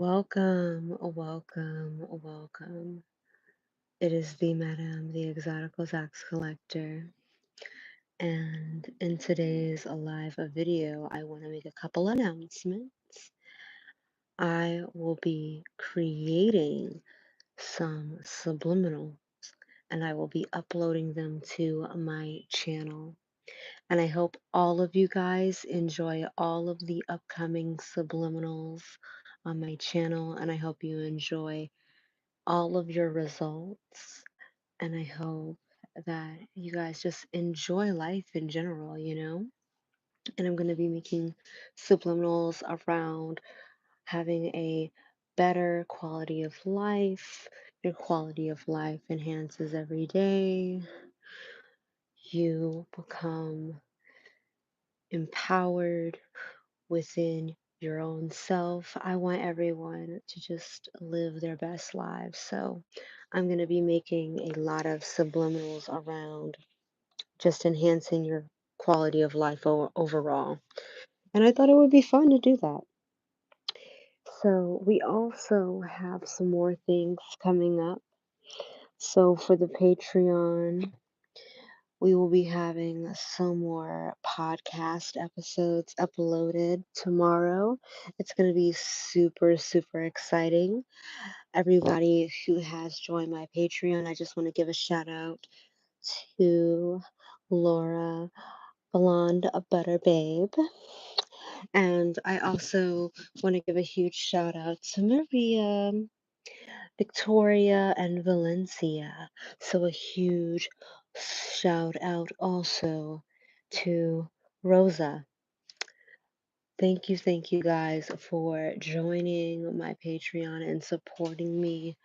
Welcome, welcome, welcome. It is the Madam, the Exotical Tax Collector. And in today's live video, I want to make a couple announcements. I will be creating some subliminals and I will be uploading them to my channel. And I hope all of you guys enjoy all of the upcoming subliminals on my channel. And I hope you enjoy all of your results. And I hope that you guys just enjoy life in general. And I'm going to be making subliminals around having a better quality of life. Your quality of life enhances every day. You become empowered within your own self. I want everyone to just live their best lives. So I'm going to be making a lot of subliminals around just enhancing your quality of life overall. And I thought it would be fun to do that. So we also have some more things coming up. So for the Patreon, we will be having some more podcast episodes uploaded tomorrow. It's going to be super, super exciting. Everybody who has joined my Patreon, I just want to give a shout out to Laura, Blonde Butter Babe. And I also want to give a huge shout out to Maria, Victoria, and Valencia. So a huge shout out also to Rosa. Thank you guys for joining my Patreon and supporting me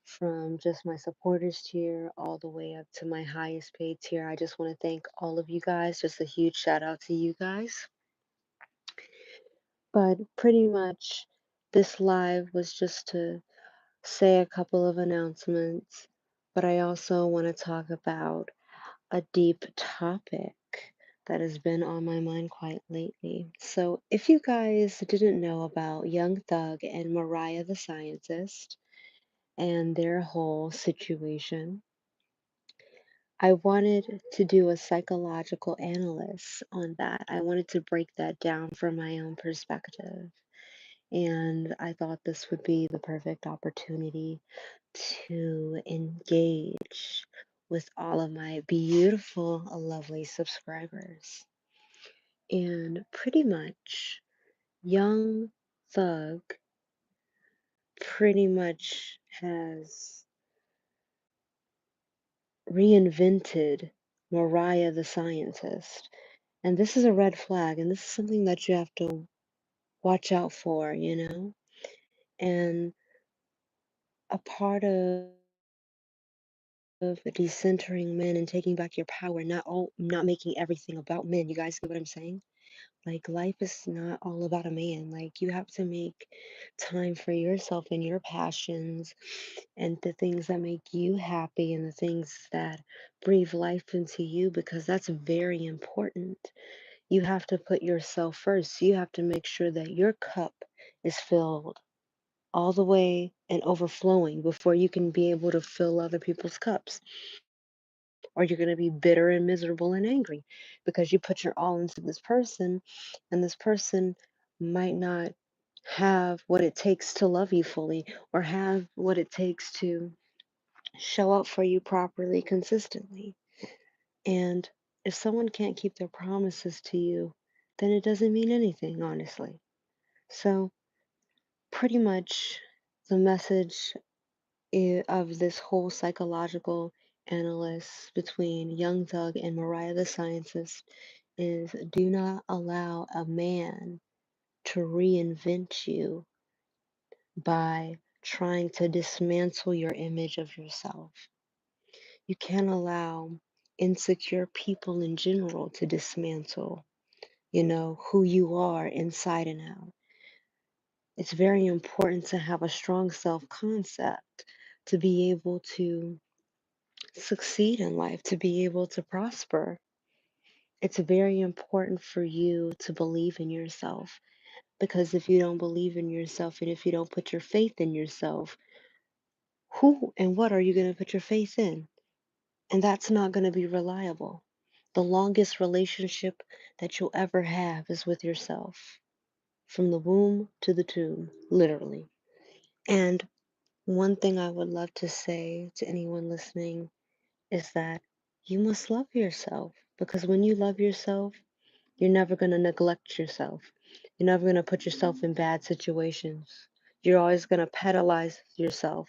from just my supporters tier all the way up to my highest paid tier. I just want to thank all of you guys. Just a huge shout out to you guys. But pretty much this live was just to say a couple of announcements, but I also want to talk about a deep topic that has been on my mind quite lately. So, if you guys didn't know about Young Thug and Mariah the Scientist and their whole situation, I wanted to do a psychological analysis on that. I wanted to break that down from my own perspective. And I thought this would be the perfect opportunity to engage with all of my beautiful, lovely subscribers. And pretty much, Young Thug pretty much has reinvented Mariah the Scientist. And this is a red flag, and this is something that you have to watch out for. And a part of decentering men and taking back your power, not making everything about men. You guys get what I'm saying? Like life is not all about a man. Like you have to make time for yourself and your passions and the things that make you happy and the things that breathe life into you because that's very important. You have to put yourself first. You have to make sure that your cup is filled all the way and overflowing before you can be able to fill other people's cups. Or you're going to be bitter and miserable and angry because you put your all into this person, and this person might not have what it takes to love you fully or have what it takes to show up for you properly, consistently. And if someone can't keep their promises to you, then it doesn't mean anything, honestly. So, pretty much the message of this whole psychological analysis between Young Thug and Mariah the Scientist is do not allow a man to reinvent you by trying to dismantle your image of yourself. You can't allow insecure people in general to dismantle, who you are inside and out. It's very important to have a strong self concept to be able to succeed in life, to be able to prosper. It's very important for you to believe in yourself. Because if you don't believe in yourself and if you don't put your faith in yourself, who and what are you going to put your faith in? And that's not going to be reliable. The longest relationship that you'll ever have is with yourself, from the womb to the tomb, literally. And one thing I would love to say to anyone listening is that you must love yourself, because when you love yourself, you're never going to neglect yourself. You're never going to put yourself in bad situations. You're always going to pedalize yourself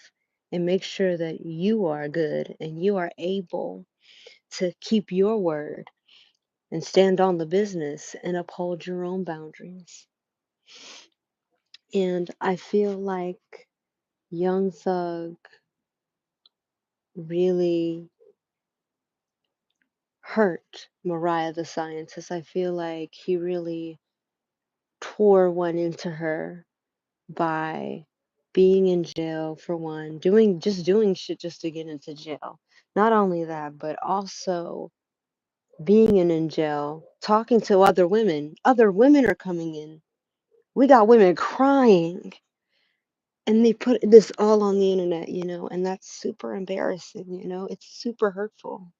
and make sure that you are good and you are able to keep your word and stand on the business and uphold your own boundaries. And I feel like Young Thug really hurt Mariah the Scientist. I feel like he really tore one into her by being in jail for one, doing shit just to get into jail. Not only that, but also being in jail, talking to other women. Other women are coming in. We got women crying, and they put this all on the internet, and that's super embarrassing, it's super hurtful.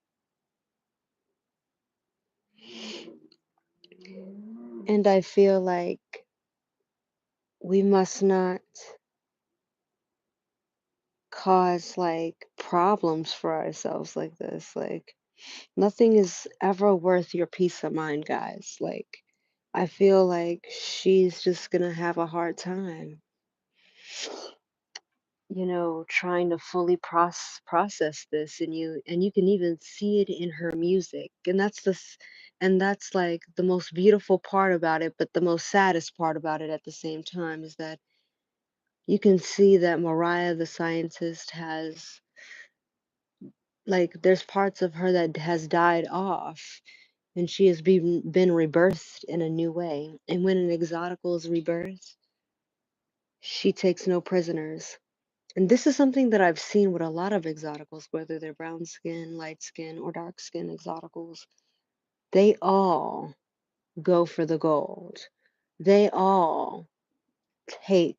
And I feel like we must not cause like problems for ourselves like this. Like, nothing is ever worth your peace of mind, guys. Like, I feel like she's just gonna have a hard time, trying to fully process this, and you can even see it in her music. And that's like the most beautiful part about it, but the most saddest part about it at the same time is that you can see that Mariah the Scientist has, like, there's parts of her that has died off, and she has been rebirthed in a new way. And when an exotical is rebirthed, she takes no prisoners. And this is something that I've seen with a lot of exoticals, whether they're brown skin, light skin, or dark skin exoticals. They all go for the gold. They all take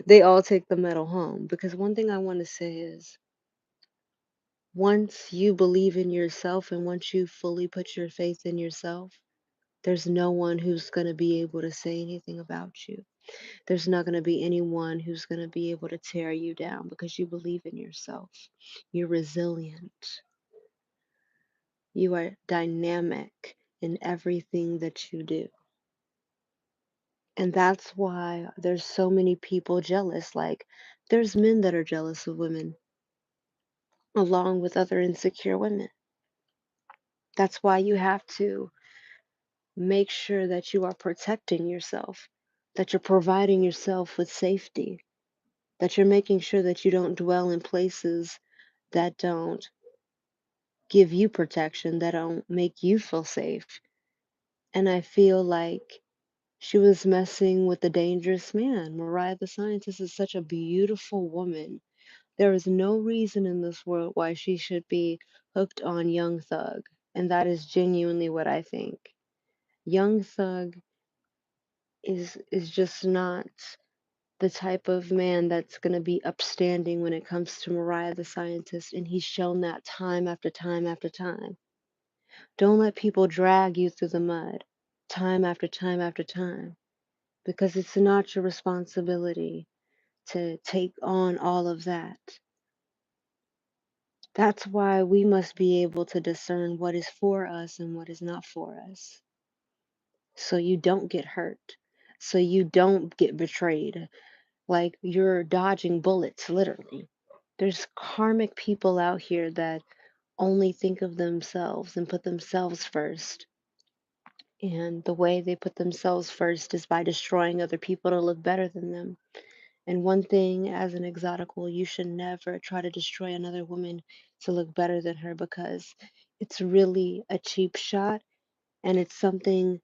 they all take the medal home. Because one thing I want to say is, once you believe in yourself and once you fully put your faith in yourself, there's no one who's going to be able to say anything about you. There's not going to be anyone who's going to be able to tear you down because you believe in yourself. You're resilient. You are dynamic in everything that you do. And that's why there's so many people jealous. Like, there's men that are jealous of women, along with other insecure women. That's why you have to make sure that you are protecting yourself, that you're providing yourself with safety, that you're making sure that you don't dwell in places that don't give you protection, that don't make you feel safe. And I feel like she was messing with a dangerous man. Mariah the Scientist is such a beautiful woman. There is no reason in this world why she should be hooked on Young Thug. And that is genuinely what I think. Young Thug is just not the type of man that's going to be upstanding when it comes to Mariah the Scientist, and he's shown that time after time after time. Don't let people drag you through the mud time after time after time, because it's not your responsibility to take on all of that. That's why we must be able to discern what is for us and what is not for us, so you don't get hurt, so you don't get betrayed. Like, you're dodging bullets, literally. There's karmic people out here that only think of themselves and put themselves first. And the way they put themselves first is by destroying other people to look better than them. And one thing, as an exotical, you should never try to destroy another woman to look better than her, because it's really a cheap shot, and it's something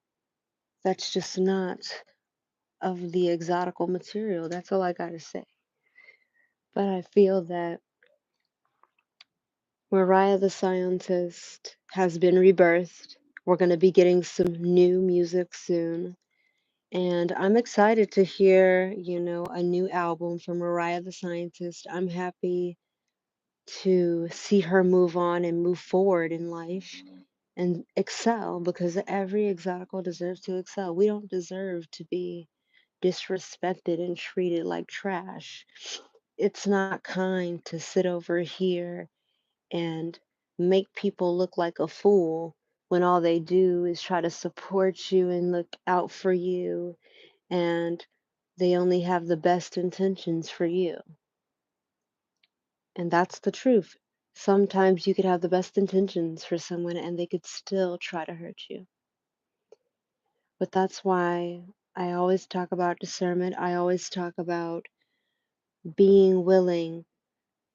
that's just not of the exotical material. That's all I gotta say. But I feel that Mariah the Scientist has been rebirthed. We're going to be getting some new music soon. And I'm excited to hear, a new album from Mariah the Scientist. I'm happy to see her move on and move forward in life and excel because every exotical deserves to excel. We don't deserve to be disrespected and treated like trash. It's not kind to sit over here and make people look like a fool when all they do is try to support you and look out for you, and they only have the best intentions for you. And that's the truth. Sometimes you could have the best intentions for someone and they could still try to hurt you. But that's why I always talk about discernment. I always talk about being willing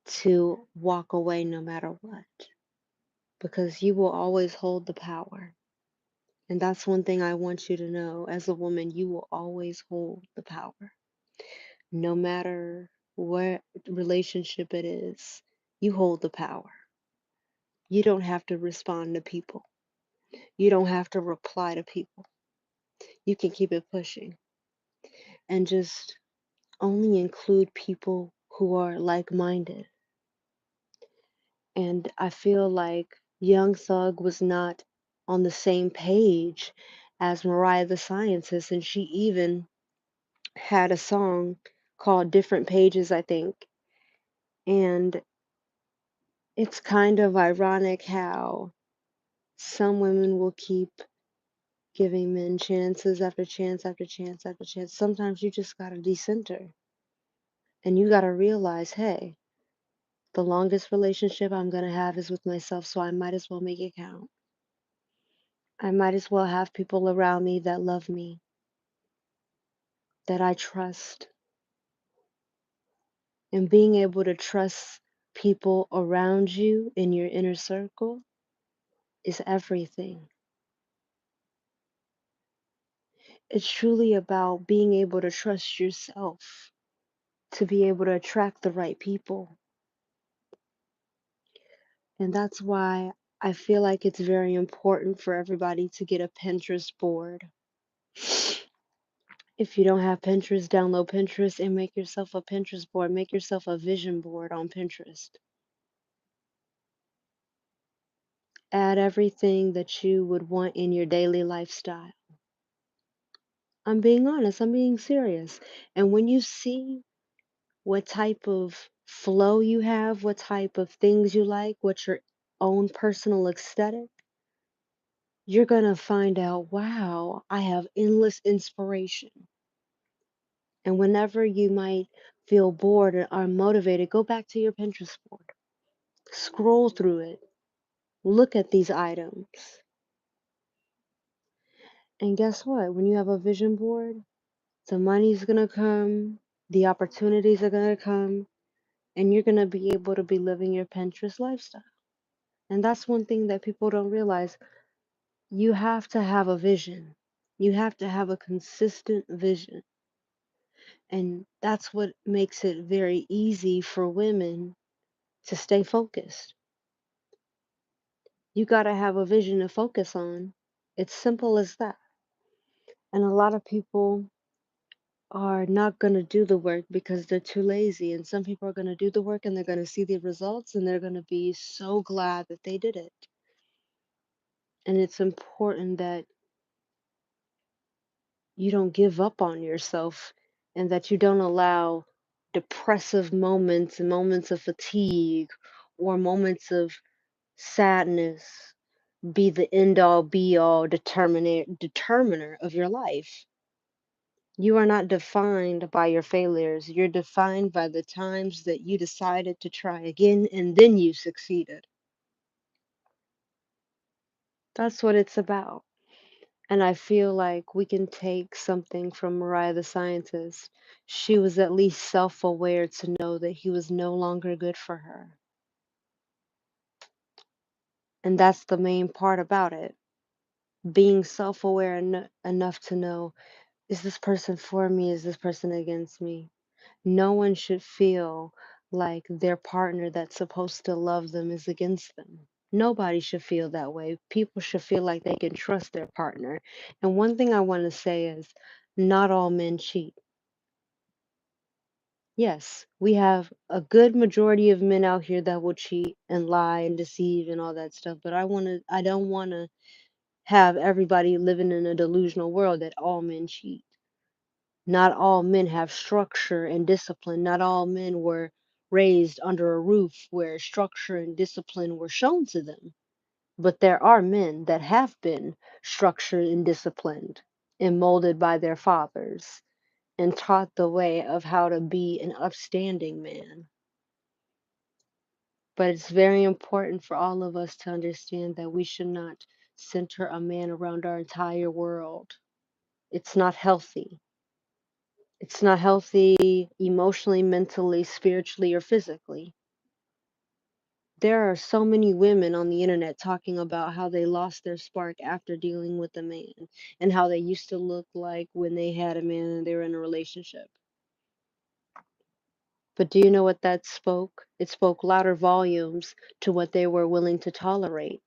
to walk away no matter what, because you will always hold the power. And that's one thing I want you to know. As a woman, you will always hold the power. No matter what relationship it is, you hold the power. You don't have to respond to people. You don't have to reply to people. You can keep it pushing and just only include people who are like minded. And I feel like Young Thug was not on the same page as Mariah the Scientist, and she even had a song called Different Pages, I think. And it's kind of ironic how some women will keep giving men chances after chance after chance after chance. Sometimes you just gotta decenter and you gotta realize, hey, the longest relationship I'm gonna have is with myself, so I might as well make it count. I might as well have people around me that love me, that I trust. And being able to trust people around you in your inner circle is everything. It's truly about being able to trust yourself to be able to attract the right people. And that's why I feel like it's very important for everybody to get a Pinterest board. If you don't have Pinterest, download Pinterest and make yourself a Pinterest board. Make yourself a vision board on Pinterest. Add everything that you would want in your daily lifestyle. I'm being honest, I'm being serious. And when you see what type of flow you have, what type of things you like, what your own personal aesthetic, you're going to find out, wow, I have endless inspiration. And whenever you might feel bored or unmotivated, go back to your Pinterest board, scroll through it, look at these items. And guess what? When you have a vision board, the money's going to come, the opportunities are going to come, and you're going to be able to be living your Pinterest lifestyle. And that's one thing that people don't realize. You have to have a vision. You have to have a consistent vision. And that's what makes it very easy for women to stay focused. You got to have a vision to focus on. It's simple as that. And a lot of people are not going to do the work because they're too lazy. And some people are going to do the work and they're going to see the results and they're going to be so glad that they did it. And it's important that you don't give up on yourself and that you don't allow depressive moments and moments of fatigue or moments of sadness be the end all be all determiner of your life. You are not defined by your failures. You're defined by the times that you decided to try again and then you succeeded. That's what it's about. And I feel like we can take something from Mariah the Scientist. She was at least self aware to know that he was no longer good for her. And that's the main part about it. Being self aware enough to know, is this person for me? Is this person against me? No one should feel like their partner that's supposed to love them is against them. Nobody should feel that way. People should feel like they can trust their partner. And one thing I want to say is, Not all men cheat. Yes, we have a good majority of men out here that will cheat and lie and deceive and all that stuff, but I don't want to have everybody living in a delusional world that all men cheat. Not all men have structure and discipline. Not all men were raised under a roof where structure and discipline were shown to them. But there are men that have been structured and disciplined and molded by their fathers and taught the way of how to be an upstanding man. But it's very important for all of us to understand that we should not center a man around our entire world. It's not healthy. It's not healthy emotionally, mentally, spiritually, or physically. There are so many women on the internet talking about how they lost their spark after dealing with a man and how they used to look like when they had a man and they were in a relationship. But do you know what that spoke? It spoke louder volumes to what they were willing to tolerate.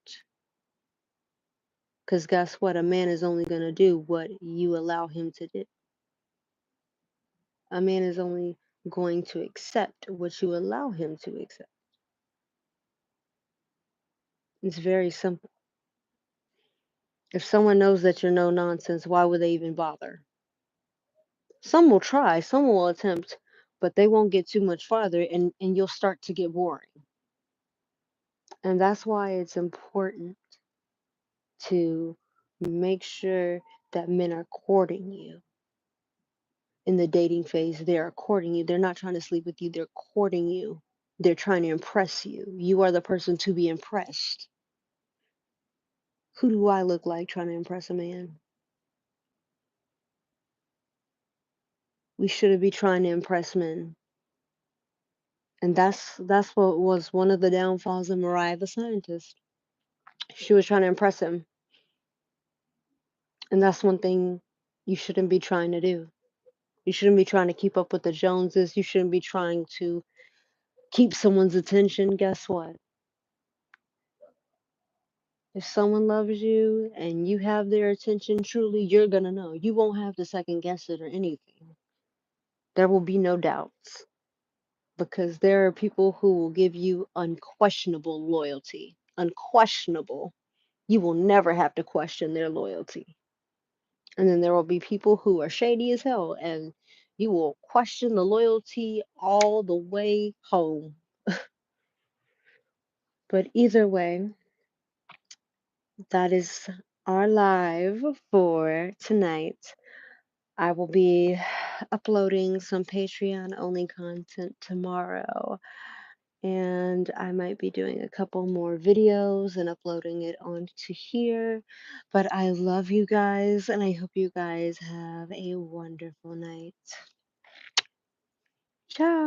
Because guess what? A man is only going to do what you allow him to do. A man is only going to accept what you allow him to accept. It's very simple. If someone knows that you're no nonsense, why would they even bother? Some will try, some will attempt, but they won't get too much farther and you'll start to get boring. And that's why it's important to make sure that men are courting you in the dating phase. They're courting you. They're not trying to sleep with you, they're courting you. They're trying to impress you. You are the person to be impressed. Who do I look like trying to impress a man? We shouldn't be trying to impress men. And that's what was one of the downfalls of Mariah the Scientist. She was trying to impress him. And that's one thing you shouldn't be trying to do. You shouldn't be trying to keep up with the Joneses. You shouldn't be trying to keep someone's attention. Guess what? If someone loves you and you have their attention truly, you're going to know. You won't have to second guess it or anything. There will be no doubts because there are people who will give you unquestionable loyalty. Unquestionable. You will never have to question their loyalty. And then there will be people who are shady as hell, and you will question the loyalty all the way home. But either way, that is our live for tonight. I will be uploading some Patreon only content tomorrow, and I might be doing a couple more videos and uploading it onto here. But I love you guys, and I hope you guys have a wonderful night. Ciao.